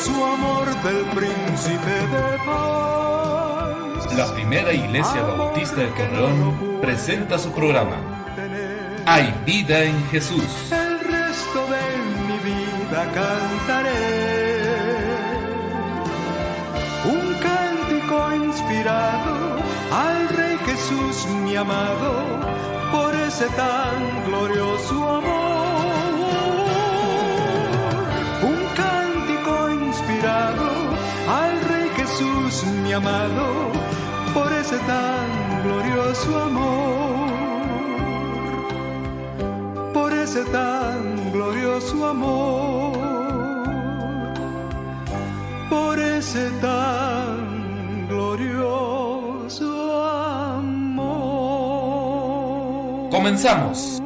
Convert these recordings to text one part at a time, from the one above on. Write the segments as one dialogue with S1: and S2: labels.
S1: su amor del príncipe de paz.
S2: La primera iglesia bautista de Torreón presenta su programa Hay vida en Jesús.
S1: El resto de mi vida cantaré un cántico inspirado al Rey Jesús mi amado, por ese tan glorioso amor. Un cántico inspirado al Rey Jesús mi amado, por ese tan glorioso amor. Por ese tan glorioso amor. Por ese tan glorioso amor.
S2: ¡Comenzamos!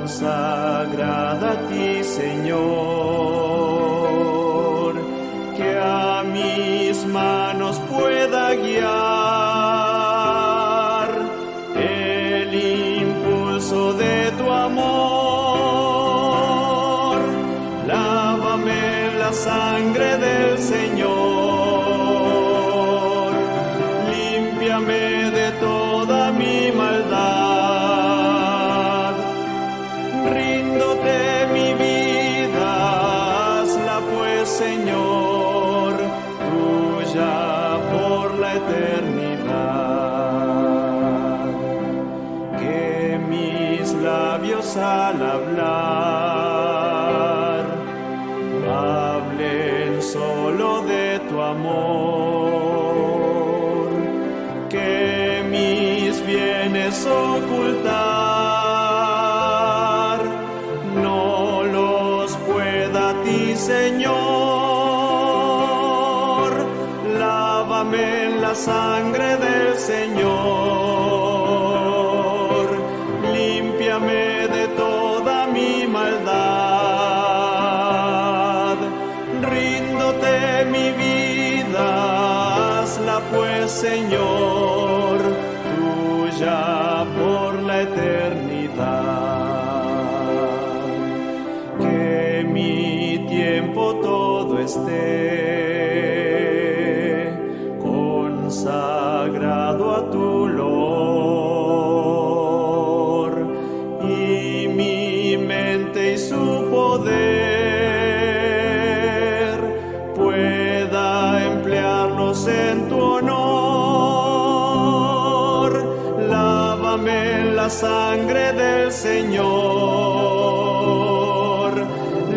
S3: Consagrada a ti, Señor, que a mis manos pueda guiar el impulso de tu amor. Lávame en la sangre del Señor, límpiame de toda mi maldad. Señor, tuya por la eternidad, que mis labios al hablar hablen solo de tu amor, que mis bienes ocultar no los pueda a ti, Señor. En la sangre del Señor, límpiame de toda mi maldad. Ríndote mi vida, hazla pues, Señor, tuya por la eternidad. Que mi tiempo todo esté consagrado a tu olor, y mi mente y su poder pueda emplearlos en tu honor. Lávame en la sangre del Señor,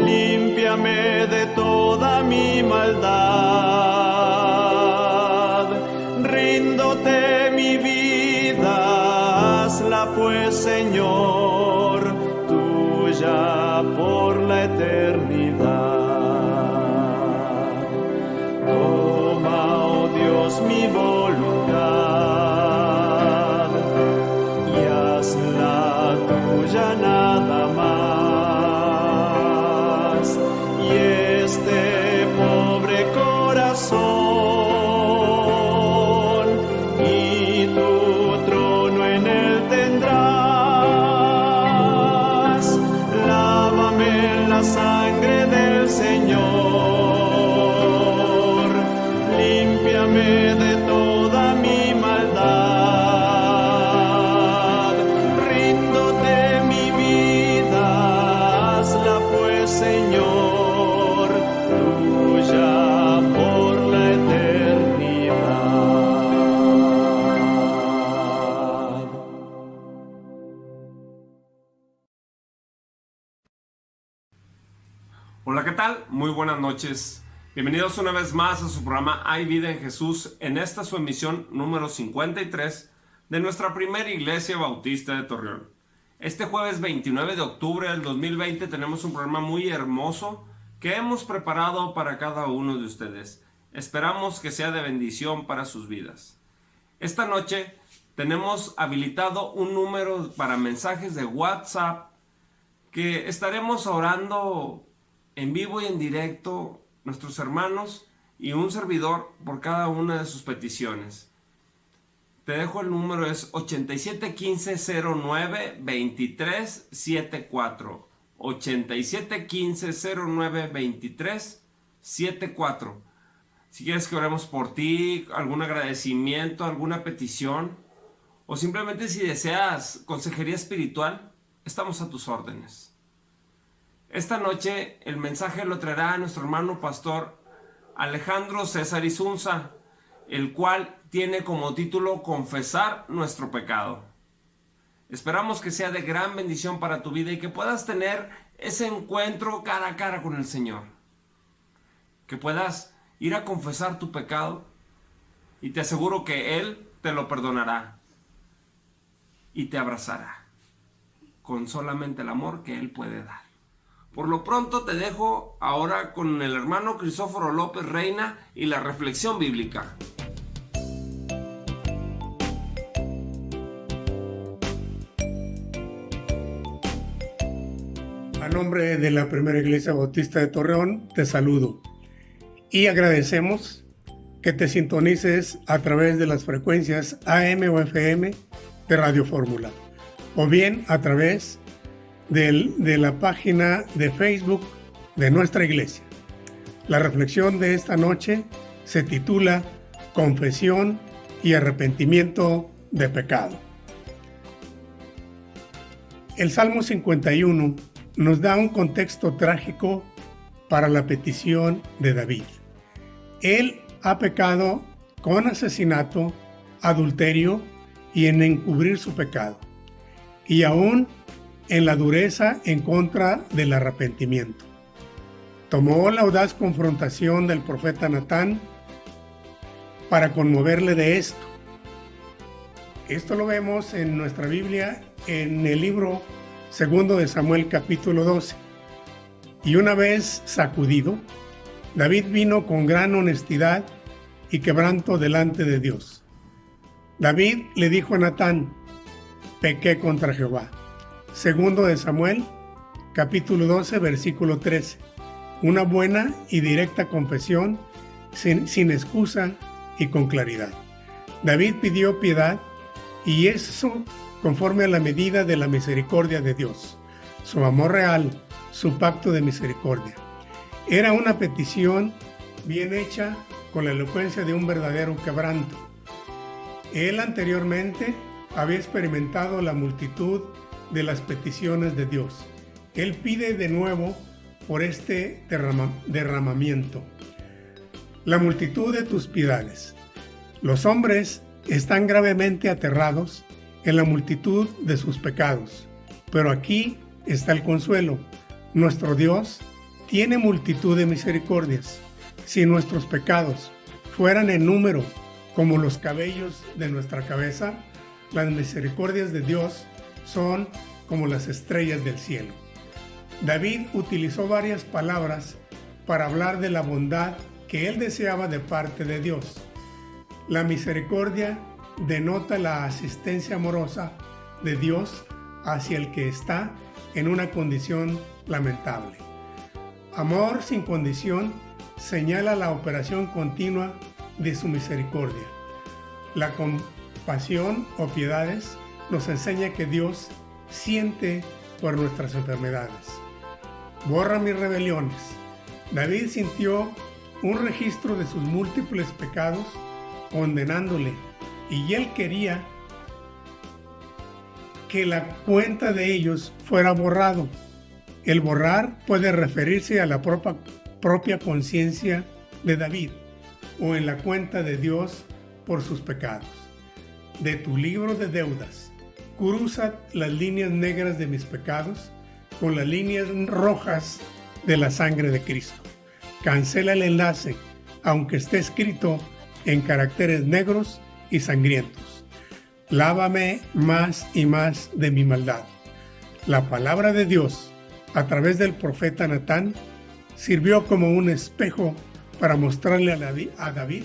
S3: límpiame de toda mi maldad. Ríndote mi vida, hazla pues, Señor, tuya por la eternidad. Toma, oh Dios, mi voluntad y hazla tuya nada más. Y este pobre corazón sangre del Señor, límpiame de toda mi maldad. Ríndote mi vida, hazla pues, Señor, tuya por la eternidad.
S4: Hola, ¿qué tal? Muy buenas noches. Bienvenidos una vez más a su programa Hay vida en Jesús, en esta su emisión número 53 de nuestra primera iglesia bautista de Torreón. Este jueves 29 de octubre del 2020 tenemos un programa muy hermoso que hemos preparado para cada uno de ustedes. Esperamos que sea de bendición para sus vidas. Esta noche tenemos habilitado un número para mensajes de WhatsApp que estaremos orando en vivo y en directo nuestros hermanos y un servidor por cada una de sus peticiones. Te dejo el número, es 8715092374. 8715092374. Si quieres que oremos por ti, algún agradecimiento, alguna petición, o simplemente si deseas consejería espiritual, estamos a tus órdenes. Esta noche el mensaje lo traerá nuestro hermano pastor Alejandro César Isunza, el cual tiene como título Confesar nuestro pecado. Esperamos que sea de gran bendición para tu vida y que puedas tener ese encuentro cara a cara con el Señor. Que puedas ir a confesar tu pecado y te aseguro que Él te lo perdonará y te abrazará con solamente el amor que Él puede dar. Por lo pronto te dejo ahora con el hermano Crisóforo López Reina y la reflexión bíblica.
S5: A nombre de la Primera Iglesia Bautista de Torreón, te saludo y agradecemos que te sintonices a través de las frecuencias AM o FM de Radio Fórmula, o bien a través de la página de Facebook de nuestra iglesia. La reflexión de esta noche se titula Confesión y arrepentimiento de pecado. El Salmo 51 nos da un contexto trágico para la petición de David. Él ha pecado con asesinato, adulterio y en encubrir su pecado, y aún en la dureza en contra del arrepentimiento. Tomó la audaz confrontación del profeta Natán para conmoverle de esto. Esto lo vemos en nuestra Biblia en el libro 2 de Samuel capítulo 12. Y una vez sacudido, David vino con gran honestidad y quebranto delante de Dios. David le dijo a Natán: pequé contra Jehová. 2 de Samuel capítulo 12 versículo 13. Una buena y directa confesión sin excusa y con claridad. David pidió piedad, y eso conforme a la medida de la misericordia de Dios, su amor real, su pacto de misericordia. Era una petición bien hecha con la elocuencia de un verdadero quebranto. Él anteriormente había experimentado la multitud de las peticiones de Dios. Él pide de nuevo por este derramamiento. La multitud de tus piedades. Los hombres están gravemente aterrados en la multitud de sus pecados, pero aquí está el consuelo. Nuestro Dios tiene multitud de misericordias. Si nuestros pecados fueran en número como los cabellos de nuestra cabeza, las misericordias de Dios son como las estrellas del cielo. David utilizó varias palabras para hablar de la bondad que él deseaba de parte de Dios. La misericordia denota la asistencia amorosa de Dios hacia el que está en una condición lamentable. Amor sin condición señala la operación continua de su misericordia. La compasión o piedades nos enseña que Dios siente por nuestras enfermedades. Borra mis rebeliones. David sintió un registro de sus múltiples pecados, condenándole, y él quería que la cuenta de ellos fuera borrado. El borrar puede referirse a la propia conciencia de David o en la cuenta de Dios por sus pecados. De tu libro de deudas, cruza las líneas negras de mis pecados con las líneas rojas de la sangre de Cristo. Cancela el enlace, aunque esté escrito en caracteres negros y sangrientos. Lávame más y más de mi maldad. La palabra de Dios, a través del profeta Natán, sirvió como un espejo para mostrarle a David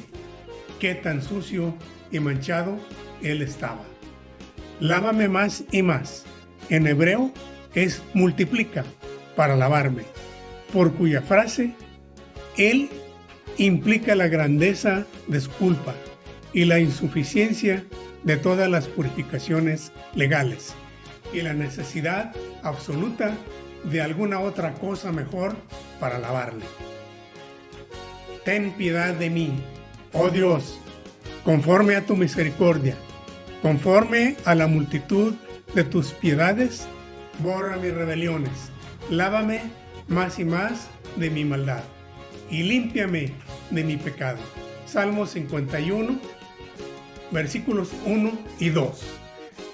S5: qué tan sucio y manchado él estaba. Lávame más y más. En hebreo es multiplica para lavarme, por cuya frase él implica la grandeza de su culpa y la insuficiencia de todas las purificaciones legales y la necesidad absoluta de alguna otra cosa mejor para lavarle. Ten piedad de mí, oh Dios, conforme a tu misericordia, conforme a la multitud de tus piedades, borra mis rebeliones, lávame más y más de mi maldad y límpiame de mi pecado. Salmo 51, versículos 1 y 2.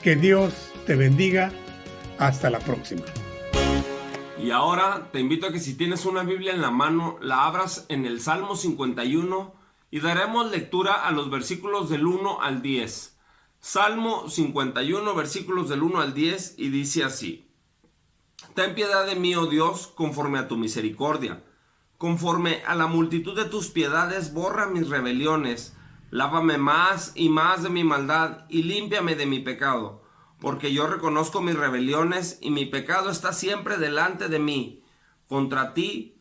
S5: Que Dios te bendiga. Hasta la próxima.
S4: Y ahora te invito a que si tienes una Biblia en la mano, la abras en el Salmo 51 y daremos lectura a los versículos del 1 al 10. Salmo 51, versículos del 1 al 10, y dice así: Ten piedad de mí, oh Dios, conforme a tu misericordia. Conforme a la multitud de tus piedades, borra mis rebeliones. Lávame más y más de mi maldad y límpiame de mi pecado. Porque yo reconozco mis rebeliones y mi pecado está siempre delante de mí. Contra ti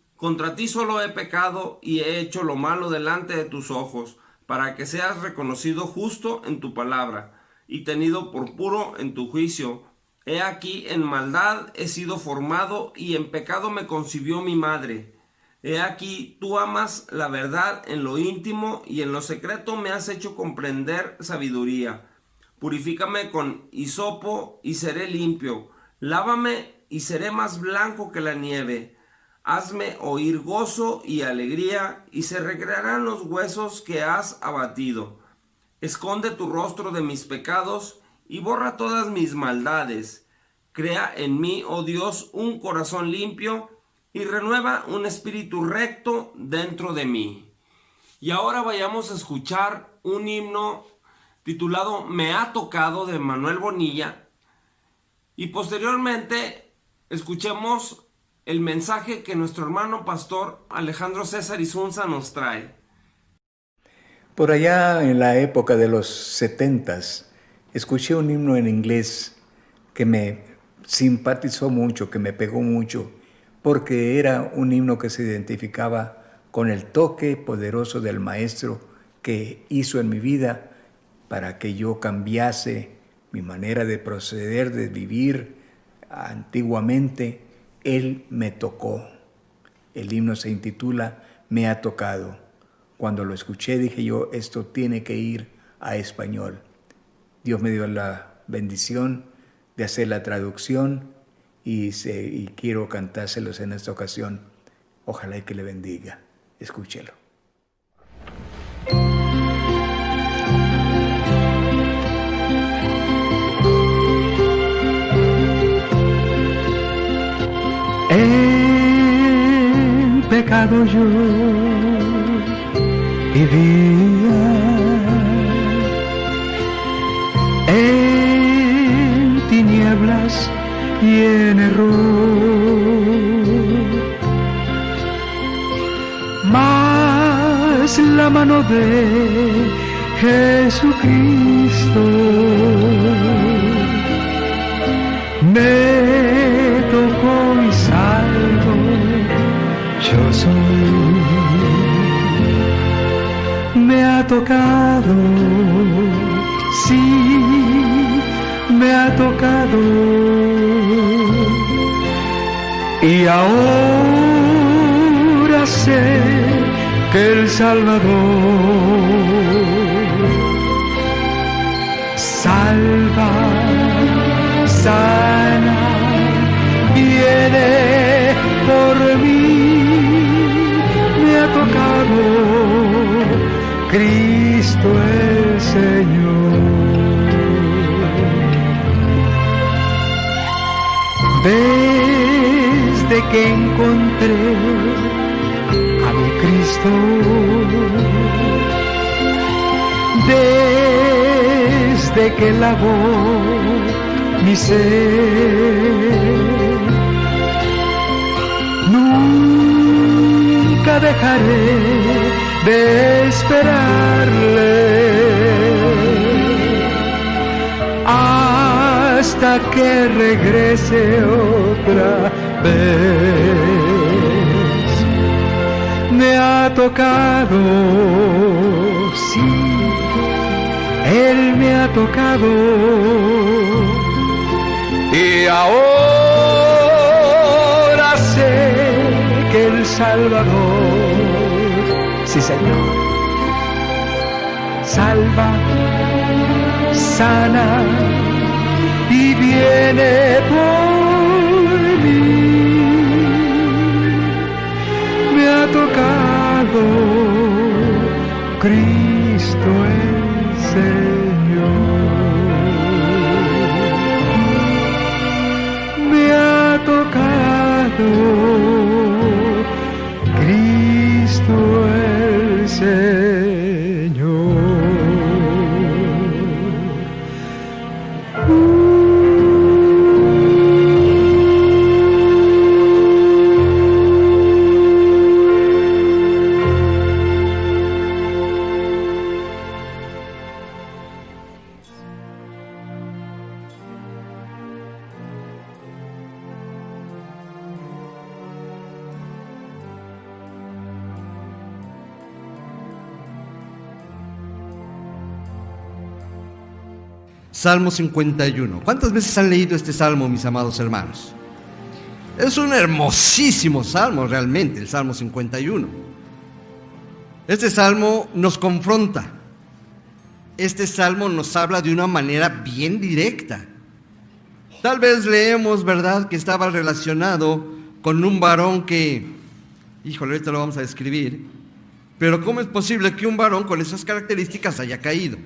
S4: solo he pecado y he hecho lo malo delante de tus ojos, para que seas reconocido justo en tu palabra y tenido por puro en tu juicio. He aquí, en maldad he sido formado y en pecado me concibió mi madre. He aquí, tú amas la verdad en lo íntimo y en lo secreto me has hecho comprender sabiduría. Purifícame con hisopo y seré limpio. Lávame y seré más blanco que la nieve. Hazme oír gozo y alegría, y se recrearán los huesos que has abatido. Esconde tu rostro de mis pecados y borra todas mis maldades. Crea en mí, oh Dios, un corazón limpio y renueva un espíritu recto dentro de mí. Y ahora vayamos a escuchar un himno titulado Me ha tocado, de Manuel Bonilla, y posteriormente escuchemos el mensaje que nuestro hermano pastor Alejandro César Isunza nos trae.
S6: Por allá en la época de los 70s, escuché un himno en inglés que me simpatizó mucho, que me pegó mucho, porque era un himno que se identificaba con el toque poderoso del Maestro que hizo en mi vida para que yo cambiase mi manera de proceder, de vivir antiguamente. Él me tocó. El himno se intitula Me ha tocado. Cuando lo escuché dije yo, esto tiene que ir a español. Dios me dio la bendición de hacer la traducción y quiero cantárselos en esta ocasión. Ojalá y que le bendiga. Escúchelo.
S1: He pecado yo y día, en tinieblas y en error, mas la mano de Jesucristo me tocó y salvo yo soy. Me ha tocado, sí, me ha tocado, y ahora sé que el Salvador salva, sana, viene por mí. Me ha tocado Cristo el Señor. Desde que encontré a mi Cristo, desde que lavó mi ser, nunca dejaré de esperarle hasta que regrese otra vez. Me ha tocado, sí, Él me ha tocado, y ahora sé que el Salvador, sí Señor, salva, sana y viene por mí. Me ha tocado Cristo el Señor. Me ha tocado Cristo el Señor.
S7: Salmo 51. ¿Cuántas veces han leído este salmo, mis amados hermanos? Es un hermosísimo salmo realmente, el Salmo 51. Este salmo nos confronta. Este salmo nos habla de una manera bien directa. Tal vez leemos, ¿verdad?, que estaba relacionado con un varón que, híjole, ahorita lo vamos a describir, pero ¿cómo es posible que un varón con esas características haya caído?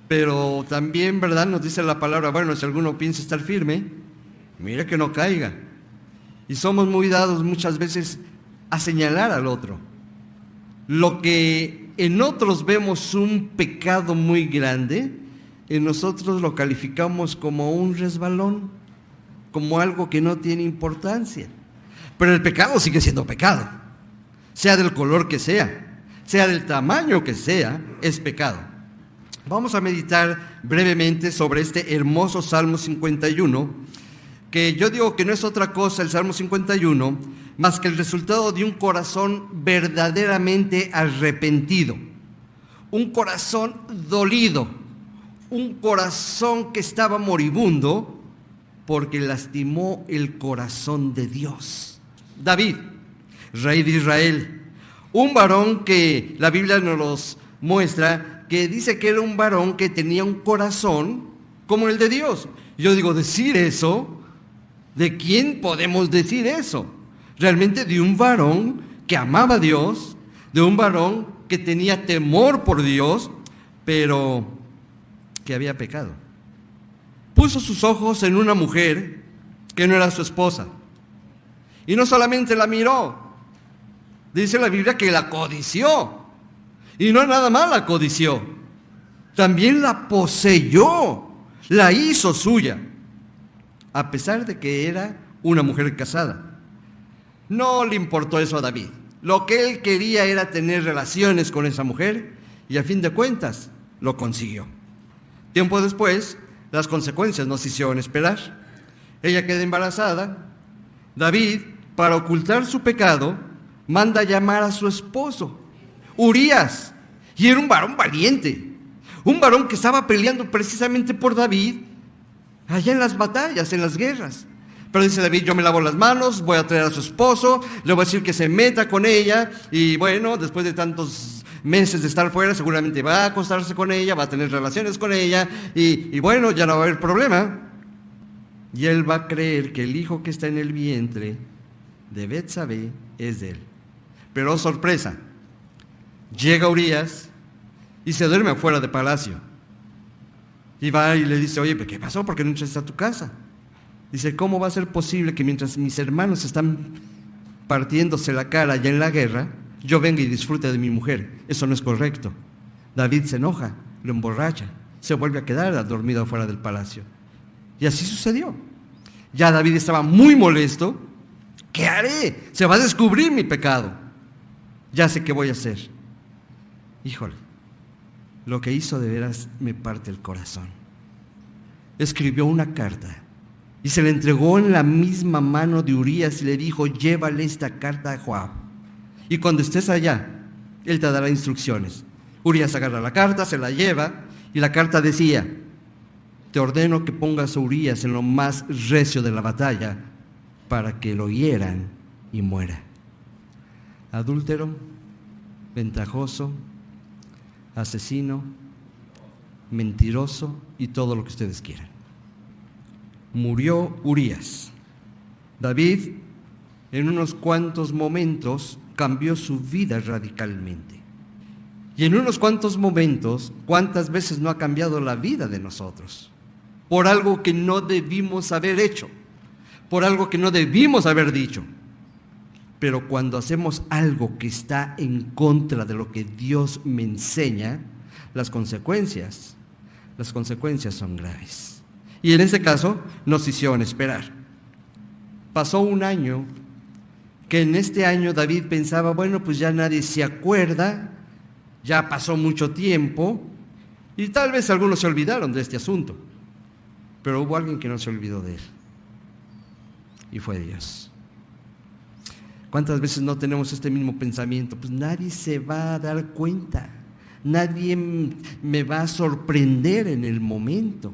S7: Pero también, ¿verdad?, nos dice la palabra, bueno, si alguno piensa estar firme, mire que no caiga. Y somos muy dados muchas veces a señalar al otro. Lo que en otros vemos un pecado muy grande, en nosotros lo calificamos como un resbalón, como algo que no tiene importancia. Pero el pecado sigue siendo pecado, sea del color que sea del tamaño que sea, es pecado. Vamos a meditar brevemente sobre este hermoso Salmo 51, que yo digo que no es otra cosa el Salmo 51, más que el resultado de un corazón verdaderamente arrepentido, un corazón dolido, un corazón que estaba moribundo porque lastimó el corazón de Dios. David, rey de Israel, un varón que la Biblia nos los muestra, que dice que era un varón que tenía un corazón como el de Dios. Yo digo, decir eso, ¿de quién podemos decir eso? Realmente de un varón que amaba a Dios, de un varón que tenía temor por Dios, pero que había pecado. Puso sus ojos en una mujer que no era su esposa. Y no solamente la miró, dice la Biblia que la codició. Y no nada más la codició, también la poseyó, la hizo suya, a pesar de que era una mujer casada. No le importó eso a David. Lo que él quería era tener relaciones con esa mujer y a fin de cuentas lo consiguió. Tiempo después, las consecuencias nos hicieron esperar. Ella queda embarazada. David, para ocultar su pecado, manda llamar a su esposo, Urías, y era un varón valiente, un varón que estaba peleando precisamente por David, allá en las batallas, en las guerras. Pero dice David, yo me lavo las manos, voy a traer a su esposo, le voy a decir que se meta con ella, y bueno, después de tantos meses de estar fuera, seguramente va a acostarse con ella, va a tener relaciones con ella, y bueno, ya no va a haber problema. Y él va a creer que el hijo que está en el vientre de Betsabé es de él. Pero sorpresa, llega Urías y se duerme afuera del palacio. Y va y le dice, oye, ¿pero qué pasó? ¿Por qué no entraste a tu casa? Dice, ¿cómo va a ser posible que mientras mis hermanos están partiéndose la cara allá en la guerra, yo venga y disfrute de mi mujer? Eso no es correcto. David se enoja, lo emborracha, se vuelve a quedar dormido afuera del palacio. Y así sucedió. Ya David estaba muy molesto. ¿Qué haré? Se va a descubrir mi pecado. ya sé qué voy a hacer. Híjole, lo que hizo de veras me parte el corazón. Escribió una carta y se le entregó en la misma mano de Urías y le dijo: llévale esta carta a Joab, y cuando estés allá, él te dará instrucciones. Urías agarra la carta, se la lleva, y la carta decía: te ordeno que pongas a Urías en lo más recio de la batalla para que lo hieran y muera. Adúltero, ventajoso, asesino, mentiroso y todo lo que ustedes quieran. Murió Urías. David, en unos cuantos momentos, cambió su vida radicalmente. Y en unos cuantos momentos, ¿cuántas veces no ha cambiado la vida de nosotros? Por algo que no debimos haber hecho, por algo que no debimos haber dicho. Pero cuando hacemos algo que está en contra de lo que Dios me enseña, las consecuencias son graves. Y en este caso nos hicieron esperar. Pasó un año, que en este año David pensaba, bueno, pues ya nadie se acuerda, ya pasó mucho tiempo, y tal vez algunos se olvidaron de este asunto. Pero hubo alguien que no se olvidó de él, y fue Dios. ¿Cuántas veces no tenemos este mismo pensamiento? Pues nadie se va a dar cuenta, nadie me va a sorprender en el momento.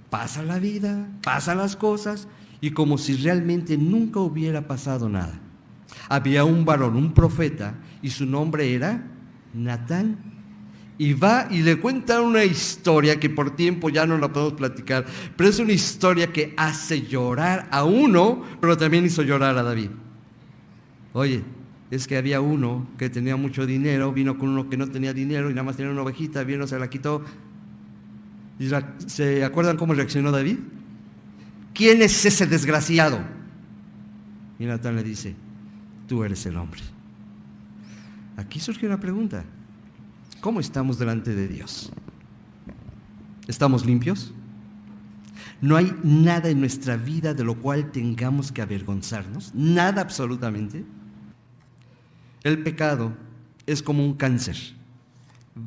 S7: Pasa la vida, pasan las cosas, y como si realmente nunca hubiera pasado nada. Había un varón, un profeta, y su nombre era Natán. Y va y le cuenta una historia que por tiempo ya no la podemos platicar, pero es una historia que hace llorar a uno, pero también hizo llorar a David. Oye, es que había uno que tenía mucho dinero, vino con uno que no tenía dinero y nada más tenía una ovejita, vino, se la quitó. ¿Y se acuerdan cómo reaccionó David? ¿Quién es ese desgraciado? Y Natán le dice: tú eres el hombre. Aquí surge una pregunta: ¿cómo estamos delante de Dios? ¿Estamos limpios? ¿No hay nada en nuestra vida de lo cual tengamos que avergonzarnos? ¿Nada absolutamente? El pecado es como un cáncer.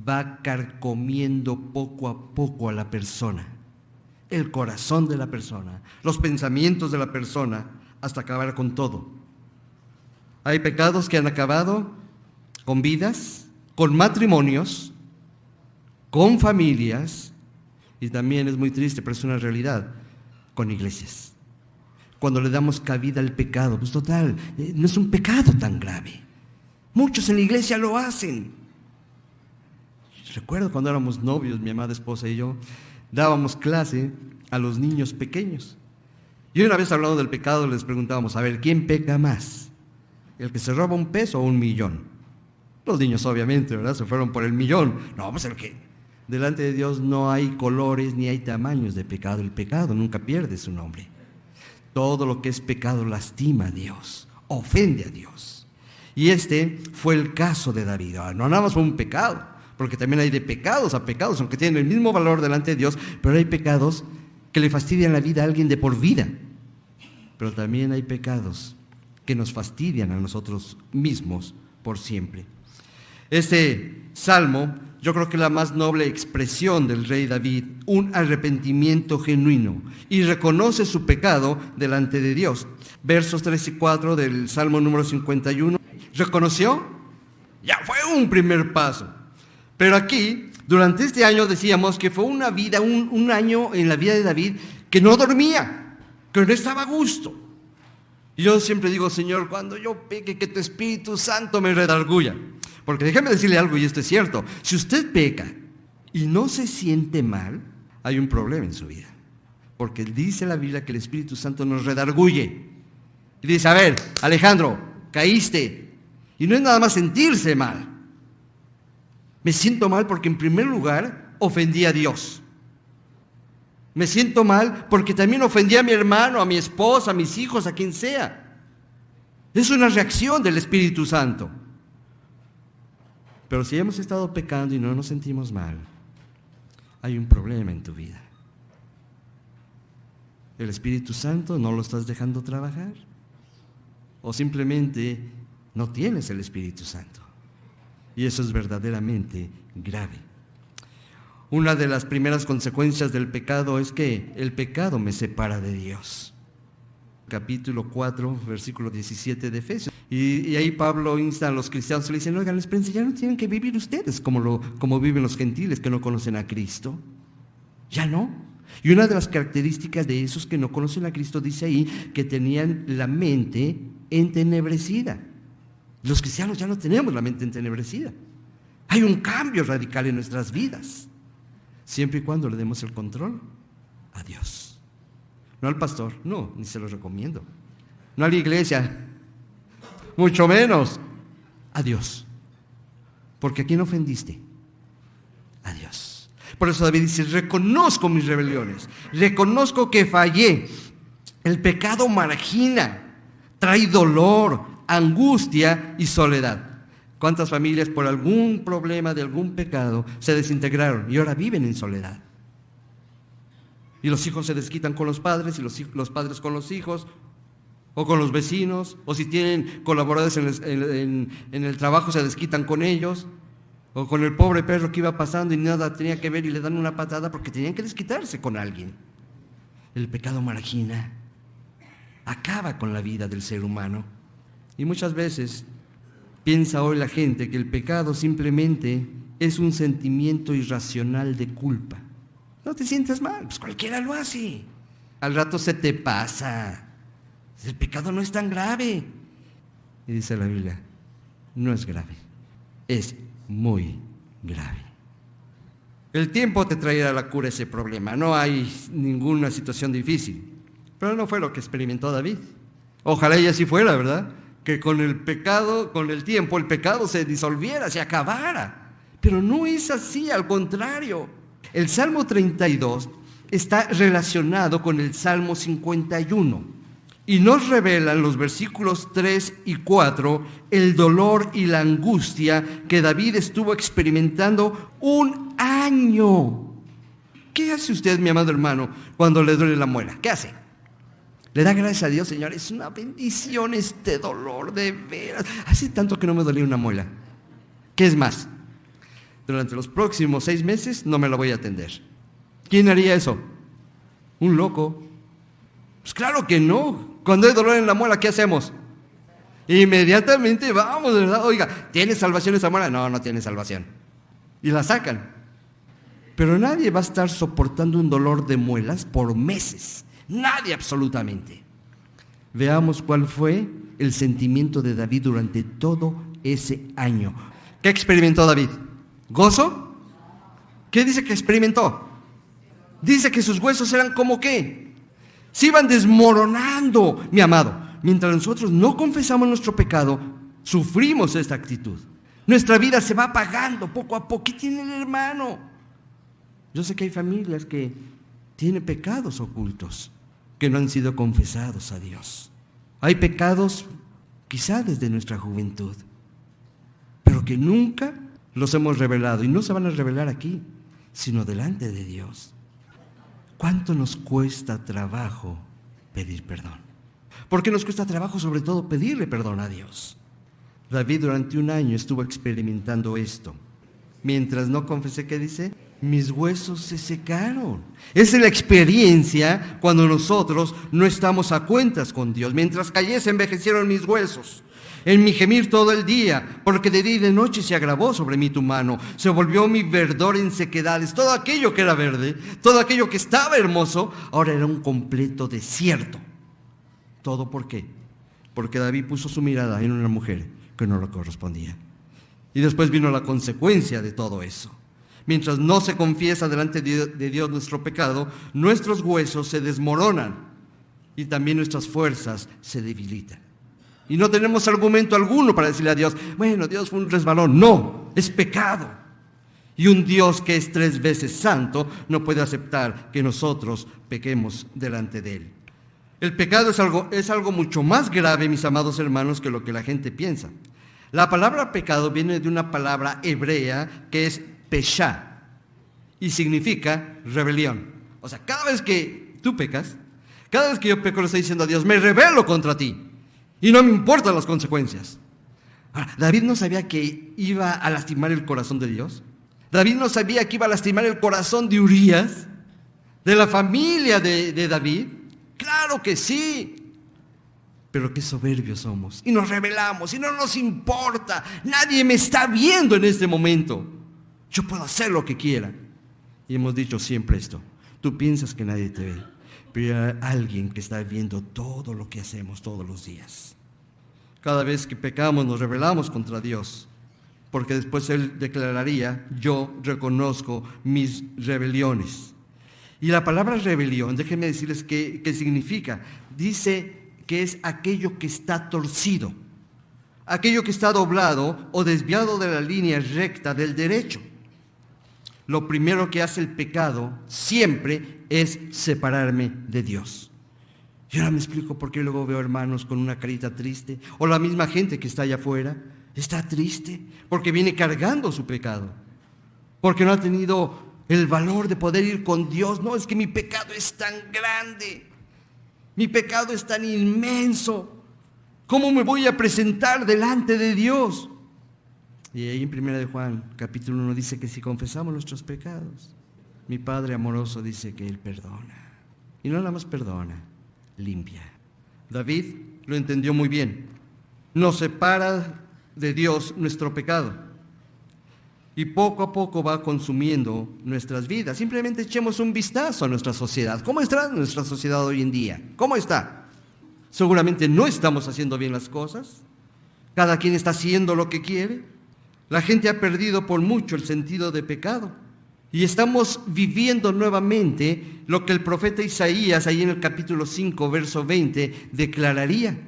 S7: Va carcomiendo poco a poco a la persona, el corazón de la persona, los pensamientos de la persona, hasta acabar con todo. Hay pecados que han acabado con vidas, con matrimonios, con familias, y también es muy triste, pero es una realidad, con iglesias. Cuando le damos cabida al pecado, pues total, no es un pecado tan grave. Muchos en la iglesia lo hacen. Recuerdo cuando éramos novios, mi amada esposa y yo, dábamos clase a los niños pequeños. Y una vez hablando del pecado les preguntábamos: a ver, ¿quién peca más? ¿El que se roba un peso o 1,000,000? Los niños obviamente, ¿verdad? Se fueron por el 1,000,000. No, pues el que... Delante de Dios no hay colores ni hay tamaños de pecado. El pecado nunca pierde su nombre. Todo lo que es pecado lastima a Dios, ofende a Dios. Y este fue el caso de David. No nada más fue un pecado, porque también hay de pecados a pecados, aunque tienen el mismo valor delante de Dios, pero hay pecados que le fastidian la vida a alguien de por vida. Pero también hay pecados que nos fastidian a nosotros mismos por siempre. Este salmo, yo creo que es la más noble expresión del rey David, un arrepentimiento genuino, y reconoce su pecado delante de Dios. Versos 3 y 4 del Salmo número 51. ¿Reconoció? Ya fue un primer paso. Pero aquí, durante este año decíamos que fue una vida, un año en la vida de David que no dormía, que no estaba a gusto. Y yo siempre digo: Señor, cuando yo peque, que tu Espíritu Santo me redarguya. Porque déjame decirle algo, y esto es cierto: si usted peca y no se siente mal, hay un problema en su vida. Porque dice la Biblia que el Espíritu Santo nos redarguye. Y dice: a ver, Alejandro, caíste. Y no es nada más sentirse mal. Me siento mal porque en primer lugar ofendí a Dios. Me siento mal porque también ofendí a mi hermano, a mi esposa, a mis hijos, a quien sea. Es una reacción del Espíritu Santo. Pero si hemos estado pecando y no nos sentimos mal, hay un problema en tu vida. ¿El Espíritu Santo no lo estás dejando trabajar? ¿O simplemente no tienes el Espíritu Santo. Y eso es verdaderamente grave. Una de las primeras consecuencias del pecado es que el pecado me separa de Dios. Capítulo 4, versículo 17 de Efesios. Y ahí Pablo insta a los cristianos, le dicen, oigan, espérense, ya no tienen que vivir ustedes como viven los gentiles que no conocen a Cristo. Ya no. Y una de las características de esos que no conocen a Cristo dice ahí que tenían la mente entenebrecida. Los cristianos ya no tenemos la mente entenebrecida. Hay un cambio radical en nuestras vidas, siempre y cuando le demos el control a Dios. No al pastor, no, ni se lo recomiendo. No a la iglesia, mucho menos a Dios. Porque ¿a quién ofendiste? A Dios. Por eso David dice, reconozco mis rebeliones, reconozco que fallé. El pecado margina, trae dolor, angustia y soledad. ¿Cuántas familias por algún problema de algún pecado se desintegraron y ahora viven en soledad? Y los hijos se desquitan con los padres y los padres con los hijos, o con los vecinos, o si tienen colaboradores en el trabajo se desquitan con ellos, o con el pobre perro que iba pasando y nada tenía que ver y le dan una patada porque tenían que desquitarse con alguien. El pecado margina, acaba con la vida del ser humano. Y muchas veces piensa hoy la gente que el pecado simplemente es un sentimiento irracional de culpa. No te sientas mal, pues cualquiera lo hace. Al rato se te pasa. El pecado no es tan grave. Y dice la Biblia, no es grave, es muy grave. El tiempo te traerá la cura a ese problema. No hay ninguna situación difícil. Pero no fue lo que experimentó David. Ojalá y así fuera, ¿verdad? Que con el pecado, con el tiempo, el pecado se disolviera, se acabara. Pero no es así, al contrario. El Salmo 32 está relacionado con el Salmo 51 y nos revelan los versículos 3 y 4 el dolor y la angustia que David estuvo experimentando un año. ¿Qué hace usted, mi amado hermano, cuando le duele la muela? ¿Qué hace? Le da gracias a Dios, Señor, es una bendición este dolor, de veras. Hace tanto que no me dolía una muela. ¿Qué es más? Durante los próximos 6 meses no me la voy a atender. ¿Quién haría eso? ¿Un loco? Pues claro que no. Cuando hay dolor en la muela, ¿qué hacemos? Inmediatamente vamos, ¿verdad? Oiga, ¿tiene salvación esa muela? No, no tiene salvación. Y la sacan. Pero nadie va a estar soportando un dolor de muelas por meses. Nadie, absolutamente. Veamos cuál fue el sentimiento de David durante todo ese año. ¿Qué experimentó David? ¿Gozo? ¿Qué dice que experimentó? Dice que sus huesos eran como ¿qué? Se iban desmoronando, mi amado. Mientras nosotros no confesamos nuestro pecado, sufrimos esta actitud. Nuestra vida se va apagando poco a poco. ¿Qué tiene el hermano? Yo sé que hay familias que tienen pecados ocultos que no han sido confesados a Dios. Hay pecados quizá desde nuestra juventud, pero que nunca los hemos revelado y no se van a revelar aquí, sino delante de Dios. ¿Cuánto nos cuesta trabajo pedir perdón? ¿Por qué nos cuesta trabajo sobre todo pedirle perdón a Dios? David durante un año estuvo experimentando esto. Mientras no confesé, ¿qué dice? Mis huesos se secaron. Esa es la experiencia cuando nosotros no estamos a cuentas con Dios. Mientras callé se envejecieron mis huesos. En mi gemir todo el día, porque de día y de noche se agravó sobre mí tu mano. Se volvió mi verdor en sequedades. Todo aquello que era verde, todo aquello que estaba hermoso, ahora era un completo desierto. ¿Todo por qué? Porque David puso su mirada en una mujer que no le correspondía. Y después vino la consecuencia de todo eso. Mientras no se confiesa delante de Dios nuestro pecado, nuestros huesos se desmoronan y también nuestras fuerzas se debilitan. Y no tenemos argumento alguno para decirle a Dios, bueno, Dios fue un resbalón. No, es pecado. Y un Dios que es 3 veces santo no puede aceptar que nosotros pequemos delante de Él. El pecado es algo mucho más grave, mis amados hermanos, que lo que la gente piensa. La palabra pecado viene de una palabra hebrea que es peshá y significa rebelión. O sea, cada vez que tú pecas, cada vez que yo peco le estoy diciendo a Dios, me rebelo contra ti y no me importan las consecuencias. Ahora, ¿David no sabía que iba a lastimar el corazón de Dios? ¿David no sabía que iba a lastimar el corazón de Urías? ¿De la familia de David? ¡Claro que sí! Pero qué soberbios somos. Y nos rebelamos y no nos importa. Nadie me está viendo en este momento. Yo puedo hacer lo que quiera. Y hemos dicho siempre esto. Tú piensas que nadie te ve, pero hay alguien que está viendo todo lo que hacemos todos los días. Cada vez que pecamos nos rebelamos contra Dios, porque después Él declararía: yo reconozco mis rebeliones. Y la palabra rebelión, déjenme decirles qué significa. Dice que es aquello que está torcido, aquello que está doblado o desviado de la línea recta del derecho. Lo primero que hace el pecado siempre es separarme de Dios. Y ahora me explico por qué luego veo hermanos con una carita triste, o la misma gente que está allá afuera está triste porque viene cargando su pecado, porque no ha tenido el valor de poder ir con Dios. No, es que mi pecado es tan grande, mi pecado es tan inmenso, ¿cómo me voy a presentar delante de Dios? Y ahí en 1 de Juan, capítulo 1, dice que si confesamos nuestros pecados, mi Padre amoroso dice que Él perdona. Y no nada más perdona, limpia. David lo entendió muy bien. Nos separa de Dios nuestro pecado. Y poco a poco va consumiendo nuestras vidas. Simplemente echemos un vistazo a nuestra sociedad. ¿Cómo está nuestra sociedad hoy en día? ¿Cómo está? Seguramente no estamos haciendo bien las cosas. Cada quien está haciendo lo que quiere. La gente ha perdido por mucho el sentido de pecado. Y estamos viviendo nuevamente lo que el profeta Isaías, ahí en el capítulo 5, verso 20, declararía.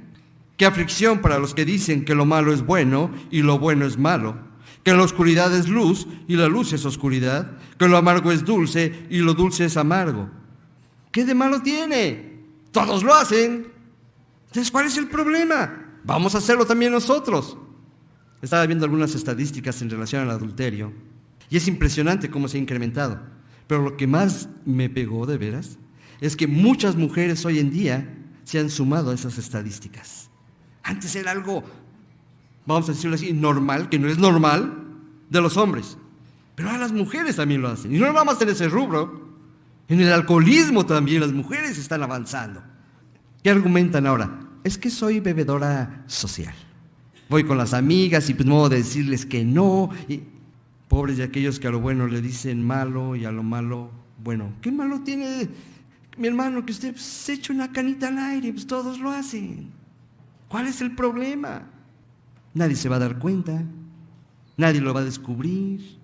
S7: Qué aflicción para los que dicen que lo malo es bueno y lo bueno es malo. Que la oscuridad es luz y la luz es oscuridad. Que lo amargo es dulce y lo dulce es amargo. ¿Qué de malo tiene? Todos lo hacen. Entonces, ¿cuál es el problema? Vamos a hacerlo también nosotros. Estaba viendo algunas estadísticas en relación al adulterio y es impresionante cómo se ha incrementado. Pero lo que más me pegó de veras es que muchas mujeres hoy en día se han sumado a esas estadísticas. Antes era algo, vamos a decirlo así, normal, que no es normal, de los hombres. Pero ahora las mujeres también lo hacen. Y no nada más en ese rubro, en el alcoholismo también las mujeres están avanzando. ¿Qué argumentan ahora? Es que soy bebedora social. Voy con las amigas y pues no de decirles que no. Y pobres de aquellos que a lo bueno le dicen malo y a lo malo bueno. ¿Qué malo tiene, mi hermano, que usted se eche una canita al aire? Pues todos lo hacen. ¿Cuál es el problema? Nadie se va a dar cuenta, nadie lo va a descubrir.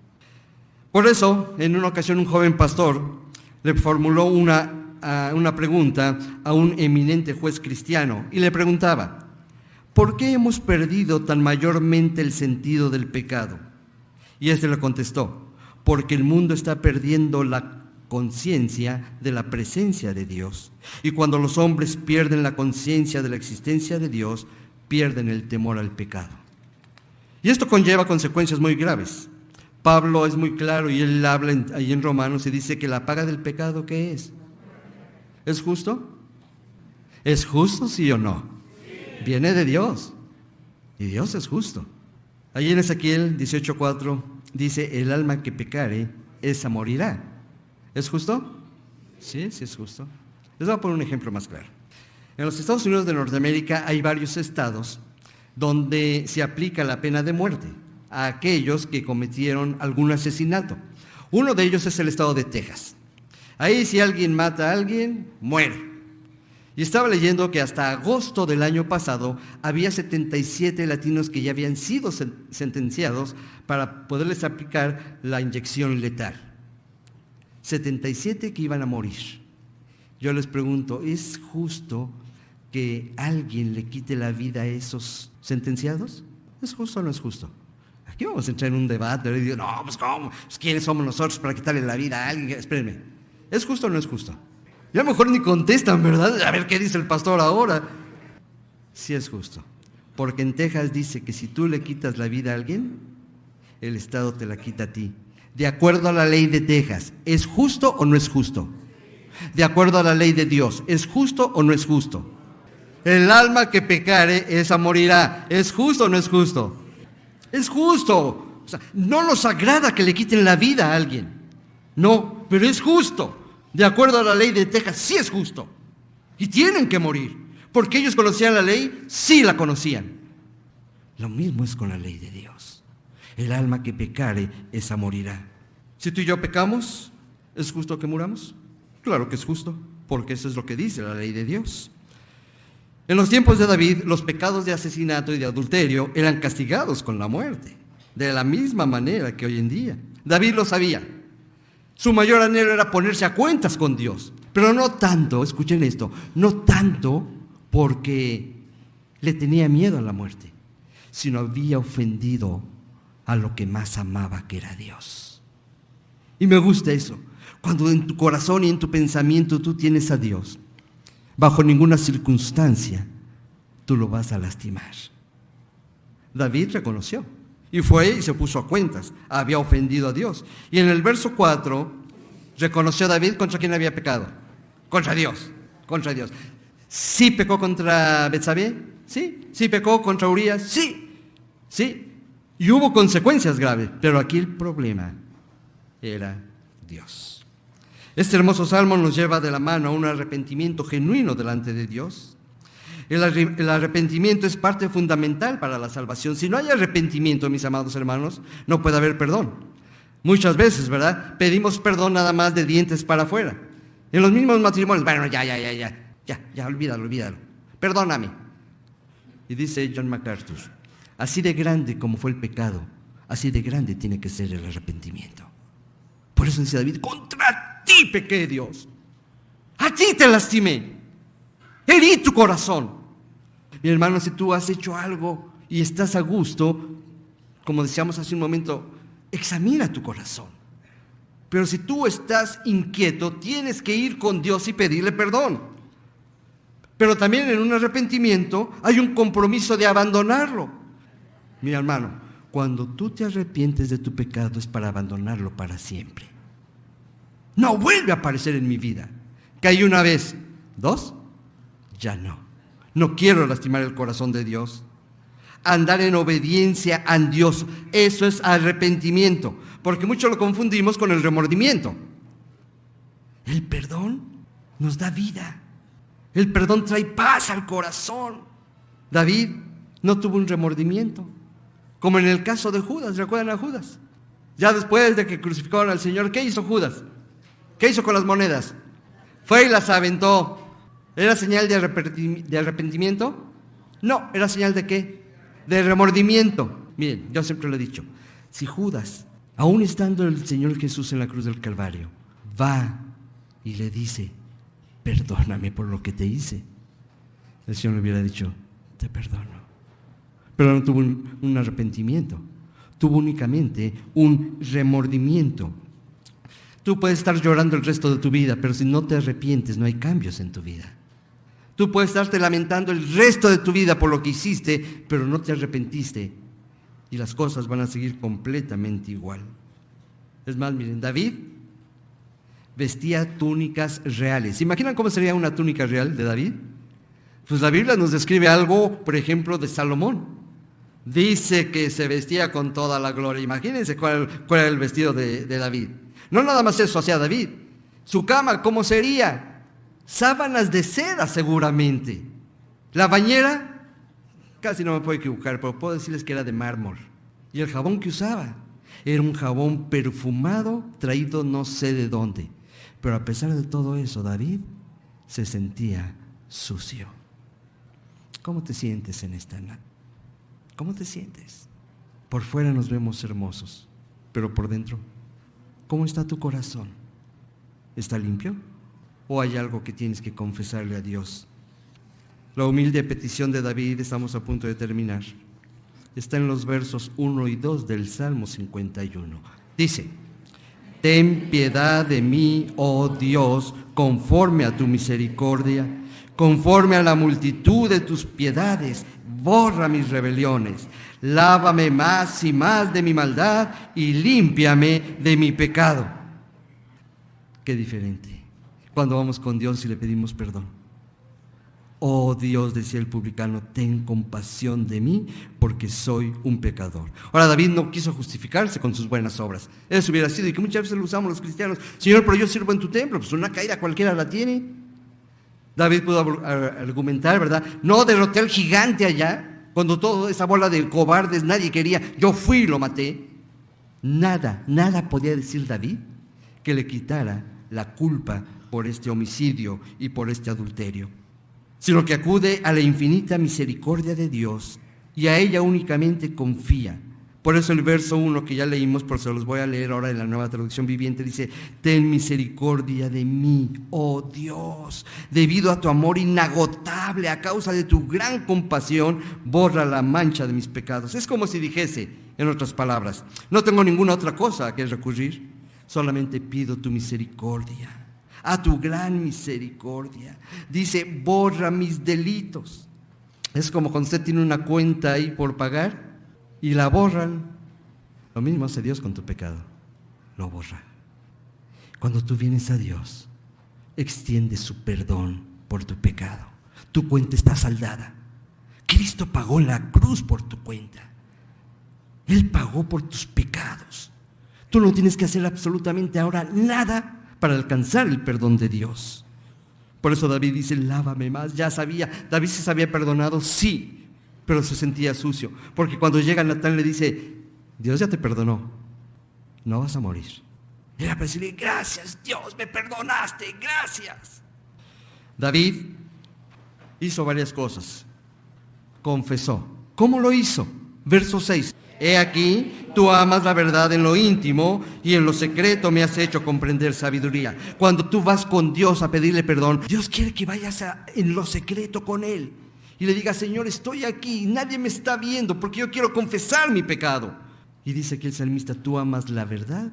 S7: Por eso, en una ocasión un joven pastor le formuló una pregunta a un eminente juez cristiano y le preguntaba: ¿por qué hemos perdido tan mayormente el sentido del pecado? Y éste le contestó: porque el mundo está perdiendo la conciencia de la presencia de Dios. Y cuando los hombres pierden la conciencia de la existencia de Dios, pierden el temor al pecado. Y esto conlleva consecuencias muy graves. Pablo es muy claro y él habla ahí en Romanos y dice que la paga del pecado, ¿qué es? ¿Es justo? ¿Es justo, sí o no? Viene de Dios, y Dios es justo. Allí en Ezequiel 18:4 dice: el alma que pecare, esa morirá. ¿Es justo? Sí, sí es justo. Les voy a poner un ejemplo más claro. En los Estados Unidos de Norteamérica hay varios estados donde se aplica la pena de muerte a aquellos que cometieron algún asesinato. Uno de ellos es el estado de Texas. Ahí si alguien mata a alguien, muere. Y estaba leyendo que hasta agosto del año pasado había 77 latinos que ya habían sido sentenciados para poderles aplicar la inyección letal. 77 que iban a morir. Yo les pregunto, ¿es justo que alguien le quite la vida a esos sentenciados? ¿Es justo o no es justo? Aquí vamos a entrar en un debate. Y digo, no, pues ¿cómo? Pues, ¿quiénes somos nosotros para quitarle la vida a alguien? Espérenme. ¿Es justo o no es justo? Ya mejor ni contestan, ¿verdad? A ver qué dice el pastor ahora. Sí es justo. Porque en Texas dice que si tú le quitas la vida a alguien, el Estado te la quita a ti. De acuerdo a la ley de Texas, ¿es justo o no es justo? De acuerdo a la ley de Dios, ¿es justo o no es justo? El alma que pecare, esa morirá. ¿Es justo o no es justo? Es justo. O sea, no nos agrada que le quiten la vida a alguien. No, pero es justo. De acuerdo a la ley de Texas, sí es justo. Y tienen que morir. Porque ellos conocían la ley, sí la conocían. Lo mismo es con la ley de Dios. El alma que pecare, esa morirá. Si tú y yo pecamos, ¿es justo que muramos? Claro que es justo, porque eso es lo que dice la ley de Dios. En los tiempos de David, los pecados de asesinato y de adulterio eran castigados con la muerte, de la misma manera que hoy en día. David lo sabía. Su mayor anhelo era ponerse a cuentas con Dios, pero no tanto, escuchen esto, no tanto porque le tenía miedo a la muerte, sino había ofendido a lo que más amaba, que era Dios. Y me gusta eso, cuando en tu corazón y en tu pensamiento tú tienes a Dios, bajo ninguna circunstancia tú lo vas a lastimar. David reconoció y fue y se puso a cuentas, había ofendido a Dios. Y en el verso 4 reconoció David contra quién había pecado, contra Dios, contra Dios. ¿Sí pecó contra Betsabé? Sí. ¿Sí pecó contra Urías? Sí. Y hubo consecuencias graves, pero aquí el problema era Dios. Este hermoso salmo nos lleva de la mano a un arrepentimiento genuino delante de Dios. El arrepentimiento es parte fundamental para la salvación. Si no hay arrepentimiento, mis amados hermanos, no puede haber perdón. Muchas veces, ¿verdad? Pedimos perdón nada más de dientes para afuera. En los mismos matrimonios, bueno, ya, olvídalo. Perdóname. Y dice John MacArthur, así de grande como fue el pecado, así de grande tiene que ser el arrepentimiento. Por eso dice David, contra ti pequé, Dios. A ti te lastimé. Herí tu corazón. Mi hermano, si tú has hecho algo y estás a gusto, como decíamos hace un momento, examina tu corazón. Pero si tú estás inquieto, tienes que ir con Dios y pedirle perdón. Pero también en un arrepentimiento hay un compromiso de abandonarlo. Mi hermano, cuando tú te arrepientes de tu pecado es para abandonarlo para siempre. No vuelve a aparecer en mi vida. Caí una vez, 2, ya no. No quiero lastimar el corazón de Dios. Andar en obediencia a Dios, eso es arrepentimiento, porque mucho lo confundimos con el remordimiento. El perdón nos da vida. El perdón trae paz al corazón. David no tuvo un remordimiento, como en el caso de Judas. ¿Recuerdan a Judas? Ya después de que crucificaron al Señor, ¿qué hizo Judas? ¿Qué hizo con las monedas? Fue y las aventó. ¿Era señal de arrepentimiento? No, ¿era señal de qué? De remordimiento. Miren, yo siempre lo he dicho, si Judas, aún estando el Señor Jesús en la cruz del Calvario, va y le dice, perdóname por lo que te hice, el Señor le hubiera dicho, te perdono. Pero no tuvo un arrepentimiento, tuvo únicamente un remordimiento. Tú puedes estar llorando el resto de tu vida, pero si no te arrepientes, no hay cambios en tu vida. Tú puedes estarte lamentando el resto de tu vida por lo que hiciste, pero no te arrepentiste, y las cosas van a seguir completamente igual. Es más, miren, David vestía túnicas reales. ¿Se imaginan cómo sería una túnica real de David? Pues la Biblia nos describe algo, por ejemplo, de Salomón. Dice que se vestía con toda la gloria. Imagínense cuál era el vestido de David. No nada más eso hacía David. Su cama, ¿cómo sería? Sábanas de seda seguramente. La bañera, casi no me puedo equivocar, pero puedo decirles que era de mármol. Y el jabón que usaba era un jabón perfumado, traído no sé de dónde. Pero a pesar de todo eso, David se sentía sucio. ¿Cómo te sientes en esta noche? ¿Cómo te sientes? Por fuera nos vemos hermosos, pero por dentro, ¿cómo está tu corazón? ¿Está limpio? ¿O hay algo que tienes que confesarle a Dios? La humilde petición de David, estamos a punto de terminar, está en los versos 1 y 2 del Salmo 51. Dice, ten piedad de mí, oh Dios, conforme a tu misericordia, conforme a la multitud de tus piedades, borra mis rebeliones, lávame más y más de mi maldad y límpiame de mi pecado. Qué diferente cuando vamos con Dios y le pedimos perdón. Oh Dios, decía el publicano, ten compasión de mí, porque soy un pecador. Ahora, David no quiso justificarse con sus buenas obras. Eso hubiera sido, y que muchas veces lo usamos los cristianos: Señor, pero yo sirvo en tu templo. Pues una caída cualquiera la tiene. David pudo argumentar, ¿verdad? No, derroté al gigante allá, cuando toda esa bola de cobardes nadie quería. Yo fui y lo maté. Nada podía decir David que le quitara la culpa por este homicidio y por este adulterio, sino que acude a la infinita misericordia de Dios y a ella únicamente confía. Por eso el verso 1 que ya leímos, por eso los voy a leer ahora en la Nueva Traducción Viviente, dice: ten misericordia de mí, oh Dios, debido a tu amor inagotable, a causa de tu gran compasión, borra la mancha de mis pecados. Es como si dijese, en otras palabras, no tengo ninguna otra cosa a que recurrir, solamente pido tu misericordia, a tu gran misericordia. Dice: borra mis delitos. Es como cuando usted tiene una cuenta ahí por pagar y la borran. Lo mismo hace Dios con tu pecado, lo borra. Cuando tú vienes a Dios, extiende su perdón por tu pecado. Tu cuenta está saldada. Cristo pagó en la cruz por tu cuenta. Él pagó por tus pecados. Tú no tienes que hacer absolutamente ahora nada para alcanzar el perdón de Dios. Por eso David dice: lávame más. Ya sabía, David se había perdonado, sí, pero se sentía sucio, porque cuando llega Natán le dice: Dios ya te perdonó, no vas a morir. Era para decirle: gracias Dios, me perdonaste, gracias. David hizo varias cosas. Confesó. ¿Cómo lo hizo? Verso 6. He aquí, tú amas la verdad en lo íntimo y en lo secreto me has hecho comprender sabiduría. Cuando tú vas con Dios a pedirle perdón, Dios quiere que vayas en lo secreto con Él y le digas: Señor, estoy aquí, nadie me está viendo porque yo quiero confesar mi pecado. Y dice aquí el salmista: tú amas la verdad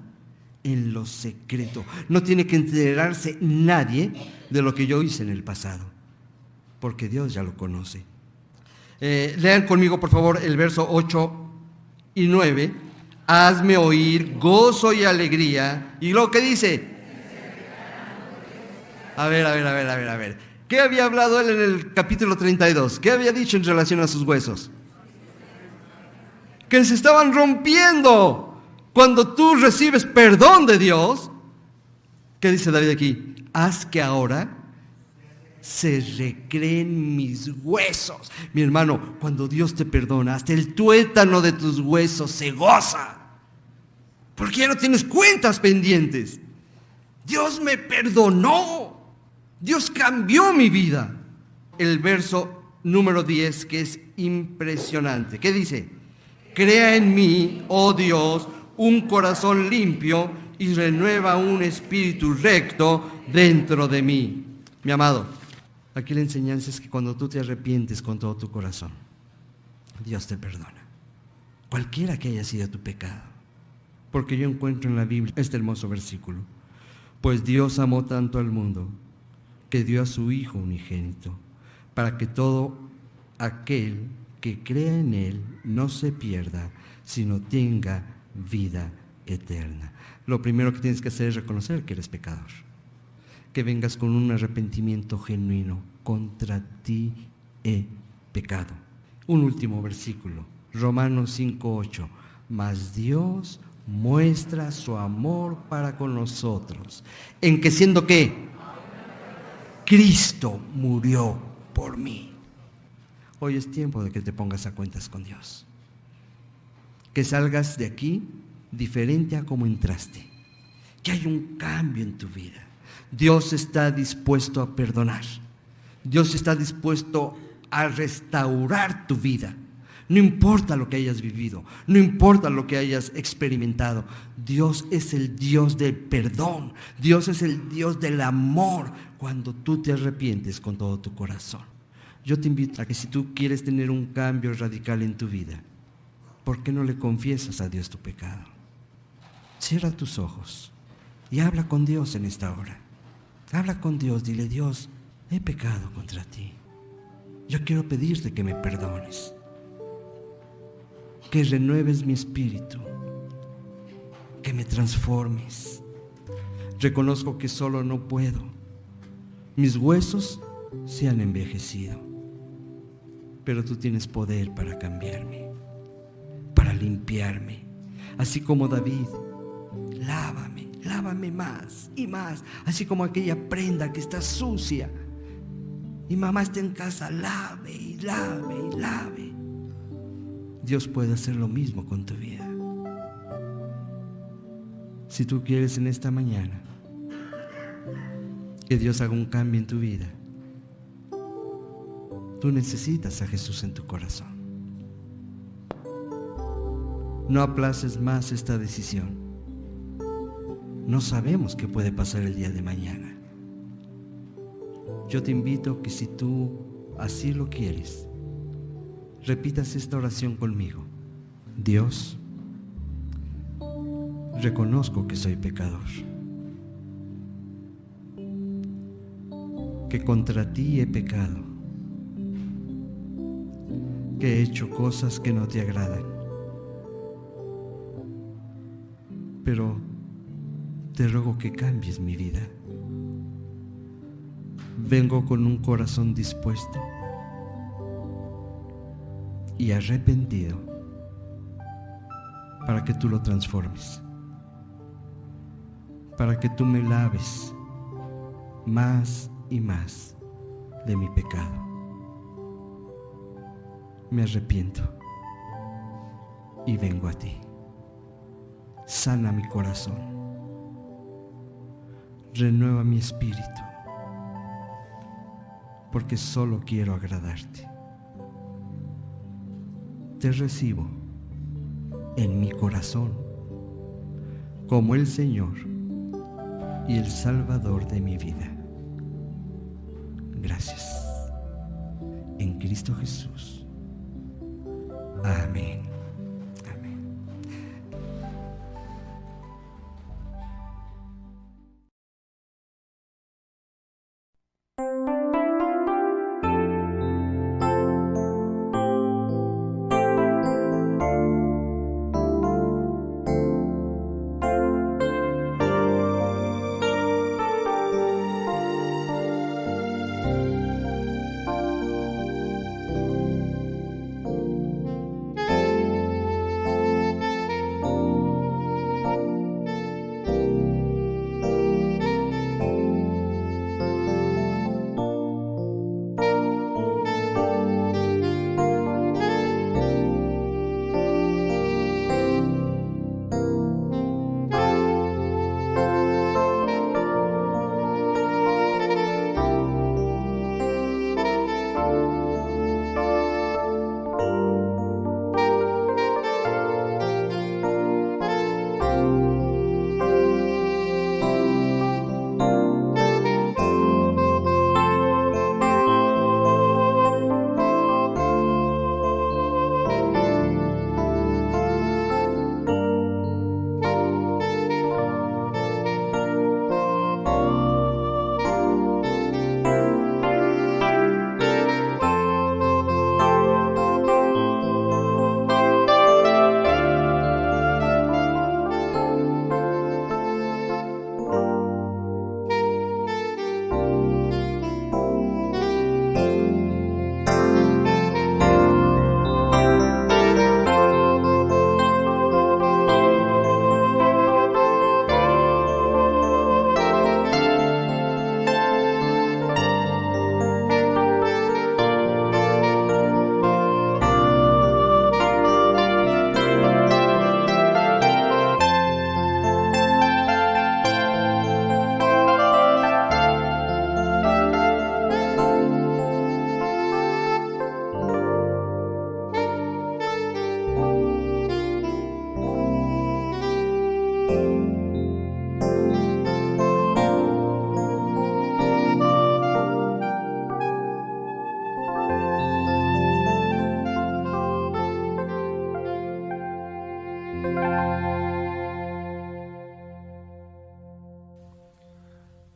S7: en lo secreto. No tiene que enterarse nadie de lo que yo hice en el pasado, porque Dios ya lo conoce. Lean conmigo, por favor, el verso 8 y 9. Hazme oír gozo y alegría. ¿Y lo que dice? A ver. ¿Qué había hablado él en el capítulo 32? ¿Qué había dicho en relación a sus huesos? Que se estaban rompiendo. Cuando tú recibes perdón de Dios, ¿qué dice David aquí? Haz que ahora se recreen mis huesos. Mi hermano, cuando Dios te perdona, hasta el tuétano de tus huesos se goza, porque ya no tienes cuentas pendientes. Dios me perdonó, Dios cambió mi vida. El verso número 10, que es impresionante, ¿qué dice? Crea en mí, oh Dios, un corazón limpio y renueva un espíritu recto dentro de mí. Mi amado, aquí la enseñanza es que cuando tú te arrepientes con todo tu corazón, Dios te perdona, cualquiera que haya sido tu pecado. Porque yo encuentro en la Biblia este hermoso versículo: pues Dios amó tanto al mundo que dio a su Hijo unigénito, para que todo aquel que crea en Él no se pierda, sino tenga vida eterna. Lo primero que tienes que hacer es reconocer que eres pecador, que vengas con un arrepentimiento genuino. Contra ti he pecado. Un último versículo, Romanos 5:8. Mas Dios muestra su amor para con nosotros, en que siendo ¿qué? Cristo murió por mí. Hoy es tiempo de que te pongas a cuentas con Dios, que salgas de aquí diferente a como entraste, que hay un cambio en tu vida. Dios está dispuesto a perdonar. Dios está dispuesto a restaurar tu vida. No importa lo que hayas vivido, no importa lo que hayas experimentado. Dios es el Dios del perdón. Dios es el Dios del amor cuando tú te arrepientes con todo tu corazón. Yo te invito a que si tú quieres tener un cambio radical en tu vida, ¿por qué no le confiesas a Dios tu pecado? Cierra tus ojos y habla con Dios en esta hora. Habla con Dios, dile: Dios, he pecado contra ti. Yo quiero pedirte que me perdones, que renueves mi espíritu, que me transformes. Reconozco que solo no puedo. Mis huesos se han envejecido. Pero tú tienes poder para cambiarme, para limpiarme. Así como David, lávame, lávame más y más. Así como aquella prenda que está sucia. Y mamá está en casa, lave y lave y lave. Dios puede hacer lo mismo con tu vida. Si tú quieres en esta mañana que Dios haga un cambio en tu vida, tú necesitas a Jesús en tu corazón. No aplaces más esta decisión. No sabemos qué puede pasar el día de mañana. Yo te invito que si tú así lo quieres, repitas esta oración conmigo. Dios, reconozco que soy pecador, que contra ti he pecado, que he hecho cosas que no te agradan, pero te ruego que cambies mi vida. Vengo con un corazón dispuesto y arrepentido para que tú lo transformes, para que tú me laves más y más de mi pecado. Me arrepiento y vengo a ti. Sana mi corazón, renueva mi espíritu, porque solo quiero agradarte. Te recibo en mi corazón como el Señor y el Salvador de mi vida. Gracias. En Cristo Jesús. Amén. Amén.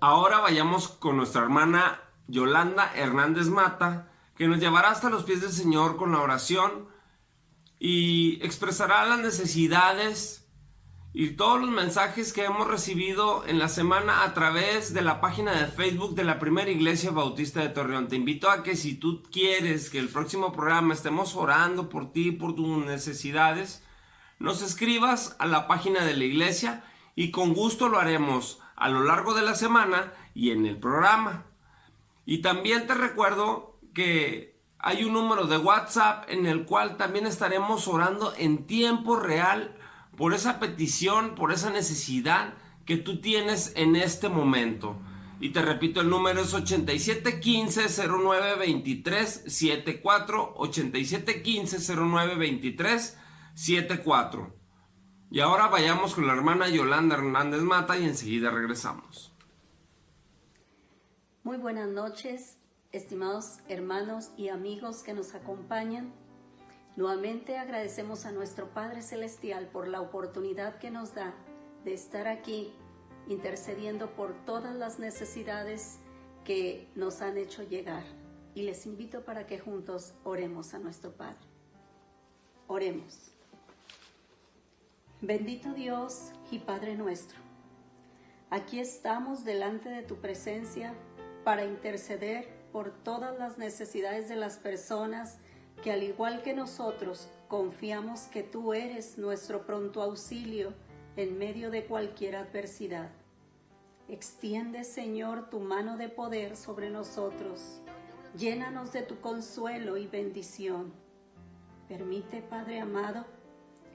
S4: Ahora vayamos con nuestra hermana Yolanda Hernández Mata, que nos llevará hasta los pies del Señor con la oración y expresará las necesidades y todos los mensajes que hemos recibido en la semana a través de la página de Facebook de la Primera Iglesia Bautista de Torreón. Te invito a que si tú quieres que el próximo programa estemos orando por ti, por tus necesidades, nos escribas a la página de la iglesia y con gusto lo haremos a lo largo de la semana y en el programa. Y también te recuerdo que hay un número de WhatsApp en el cual también estaremos orando en tiempo real por esa petición, por esa necesidad que tú tienes en este momento. Y te repito, el número es 8715-0923-74, 8715-0923-74. Y ahora vayamos con la hermana Yolanda Hernández Mata y enseguida regresamos.
S8: Muy buenas noches, estimados hermanos y amigos que nos acompañan. Nuevamente agradecemos a nuestro Padre Celestial por la oportunidad que nos da de estar aquí intercediendo por todas las necesidades que nos han hecho llegar. Y les invito para que juntos oremos a nuestro Padre. Oremos. Bendito Dios y Padre nuestro, aquí estamos delante de tu presencia para interceder por todas las necesidades de las personas que al igual que nosotros confiamos que tú eres nuestro pronto auxilio en medio de cualquier adversidad. Extiende, Señor, tu mano de poder sobre nosotros. Llénanos de tu consuelo y bendición. Permite, Padre amado,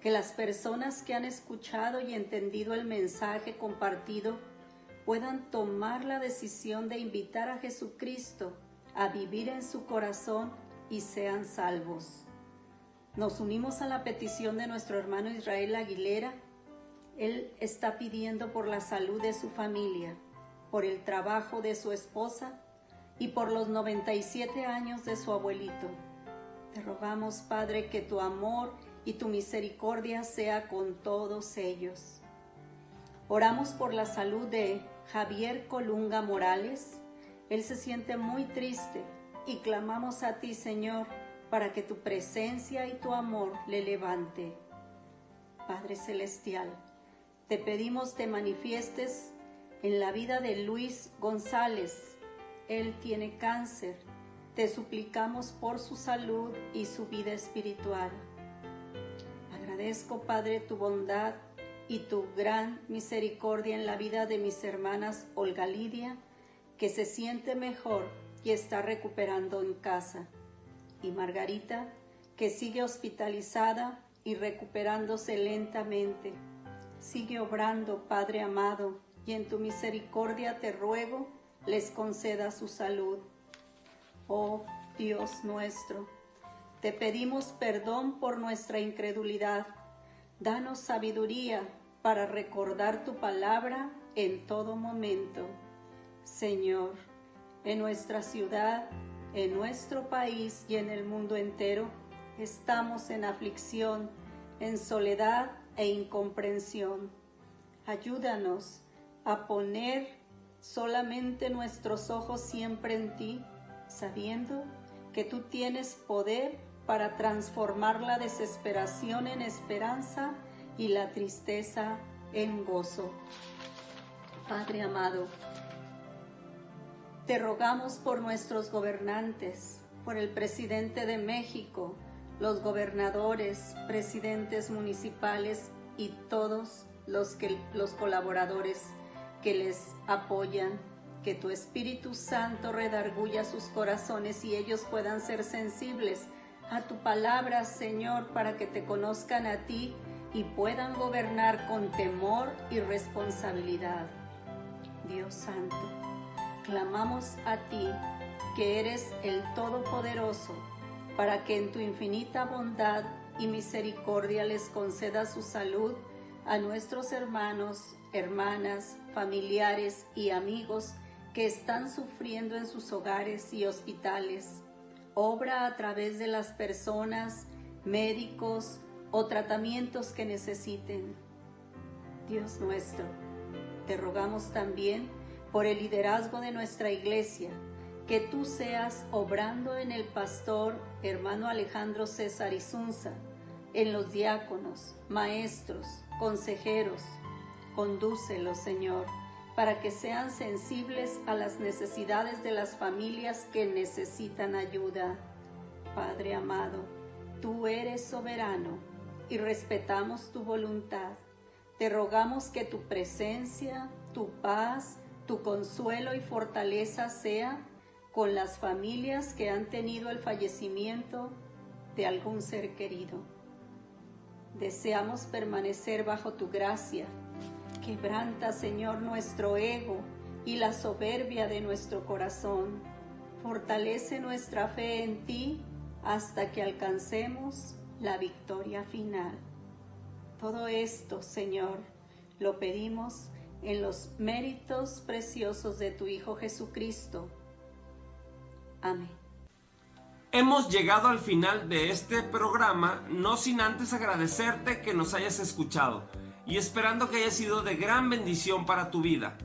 S8: que las personas que han escuchado y entendido el mensaje compartido puedan tomar la decisión de invitar a Jesucristo a vivir en su corazón y sean salvos. Nos unimos a la petición de nuestro hermano Israel Aguilera. Él está pidiendo por la salud de su familia, por el trabajo de su esposa y por los 97 años de su abuelito. Te rogamos, Padre, que tu amor y tu misericordia sea con todos ellos. Oramos por la salud de Javier Colunga Morales. Él se siente muy triste y clamamos a ti, Señor, para que tu presencia y tu amor le levante. Padre Celestial, te pedimos te manifiestes en la vida de Luis González. Él tiene cáncer. Te suplicamos por su salud y su vida espiritual. Agradezco, Padre, tu bondad y tu gran misericordia en la vida de mis hermanas Olga Lidia, que se siente mejor y está recuperando en casa, y Margarita, que sigue hospitalizada y recuperándose lentamente. Sigue obrando, Padre amado, y en tu misericordia te ruego les conceda su salud. Oh Dios nuestro, te pedimos perdón por nuestra incredulidad. Danos sabiduría para recordar tu palabra en todo momento. Señor, en nuestra ciudad, en nuestro país y en el mundo entero, estamos en aflicción, en soledad e incomprensión. Ayúdanos a poner solamente nuestros ojos siempre en ti, sabiendo que tú tienes poder para transformar la desesperación en esperanza y la tristeza en gozo. Padre amado, te rogamos por nuestros gobernantes, por el presidente de México, los gobernadores, presidentes municipales y todos los colaboradores que les apoyan. Que tu Espíritu Santo redarguya sus corazones y ellos puedan ser sensibles a tu palabra, Señor, para que te conozcan a ti y puedan gobernar con temor y responsabilidad. Dios Santo, clamamos a ti, que eres el Todopoderoso, para que en tu infinita bondad y misericordia les conceda su salud a nuestros hermanos, hermanas, familiares y amigos que están sufriendo en sus hogares y hospitales. Obra a través de las personas, médicos o tratamientos que necesiten. Dios nuestro, te rogamos también por el liderazgo de nuestra iglesia, que tú seas obrando en el pastor hermano Alejandro César Isunza, en los diáconos, maestros, consejeros. Condúcelos, Señor, para que sean sensibles a las necesidades de las familias que necesitan ayuda. Padre amado, tú eres soberano y respetamos tu voluntad. Te rogamos que tu presencia, tu paz, tu consuelo y fortaleza sea con las familias que han tenido el fallecimiento de algún ser querido. Deseamos permanecer bajo tu gracia. Quebranta, Señor, nuestro ego y la soberbia de nuestro corazón. Fortalece nuestra fe en ti hasta que alcancemos la victoria final. Todo esto, Señor, lo pedimos en los méritos preciosos de tu Hijo Jesucristo. Amén.
S4: Hemos llegado al final de este programa, no sin antes agradecerte que nos hayas escuchado y esperando que haya sido de gran bendición para tu vida.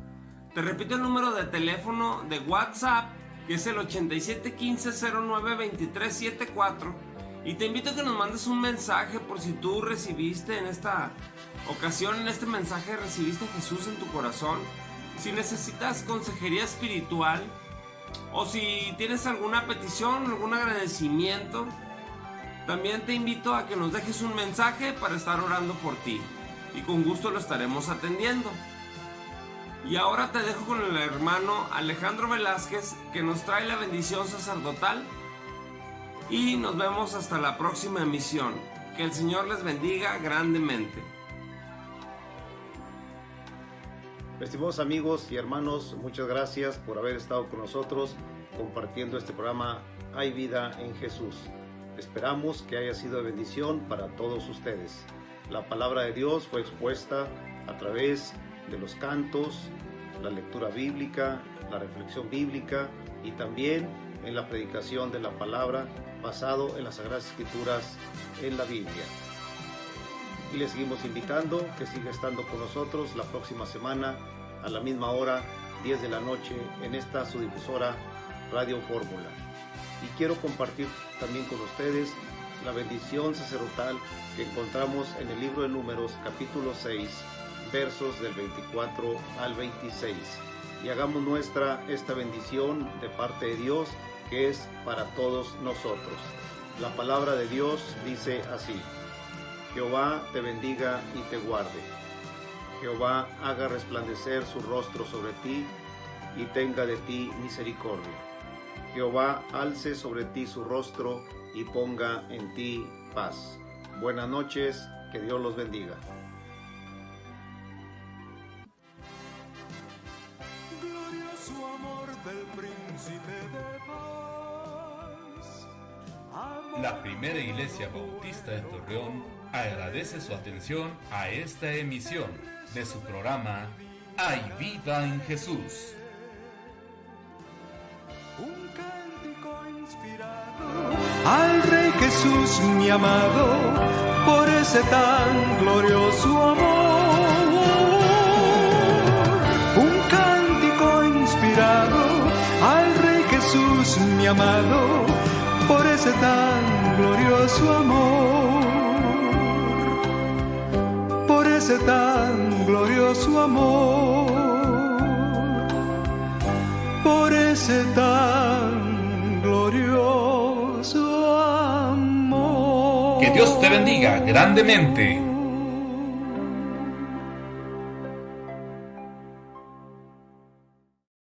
S4: Te repito el número de teléfono de WhatsApp, que es el 8715092374, y te invito a que nos mandes un mensaje por si tú recibiste en esta ocasión, en este mensaje recibiste a Jesús en tu corazón. Si necesitas consejería espiritual o si tienes alguna petición, algún agradecimiento, también te invito a que nos dejes un mensaje para estar orando por ti y con gusto lo estaremos atendiendo. Y ahora te dejo con el hermano Alejandro Velázquez, que nos trae la bendición sacerdotal, y nos vemos hasta la próxima emisión. Que el Señor les bendiga grandemente.
S9: Estimados amigos y hermanos, muchas gracias por haber estado con nosotros compartiendo este programa Hay Vida en Jesús. Esperamos que haya sido de bendición para todos ustedes. La palabra de Dios fue expuesta a través de los cantos, la lectura bíblica, la reflexión bíblica y también en la predicación de la palabra basado en las Sagradas Escrituras en la Biblia. Y le seguimos invitando que siga estando con nosotros la próxima semana a la misma hora, 10 de la noche, en esta su difusora Radio Fórmula. Y quiero compartir también con ustedes la bendición sacerdotal que encontramos en el libro de Números, capítulo 6, versos del 24 al 26. Y hagamos nuestra esta bendición de parte de Dios, que es para todos nosotros. La palabra de Dios dice así: Jehová te bendiga y te guarde. Jehová haga resplandecer su rostro sobre ti y tenga de ti misericordia. Jehová alce sobre ti su rostro y ponga en ti paz. Buenas noches, que Dios los bendiga.
S3: Glorioso amor del príncipe de paz.
S2: La Primera Iglesia Bautista de Torreón agradece su atención a esta emisión de su programa Hay Vida en Jesús.
S3: Un cántico inspirado al Rey Jesús, mi amado, por ese tan glorioso amor. Un cántico inspirado al Rey Jesús, mi amado, por ese tan glorioso amor. Por ese tan glorioso amor. Por ese tan glorioso amor.
S2: Que Dios te bendiga grandemente.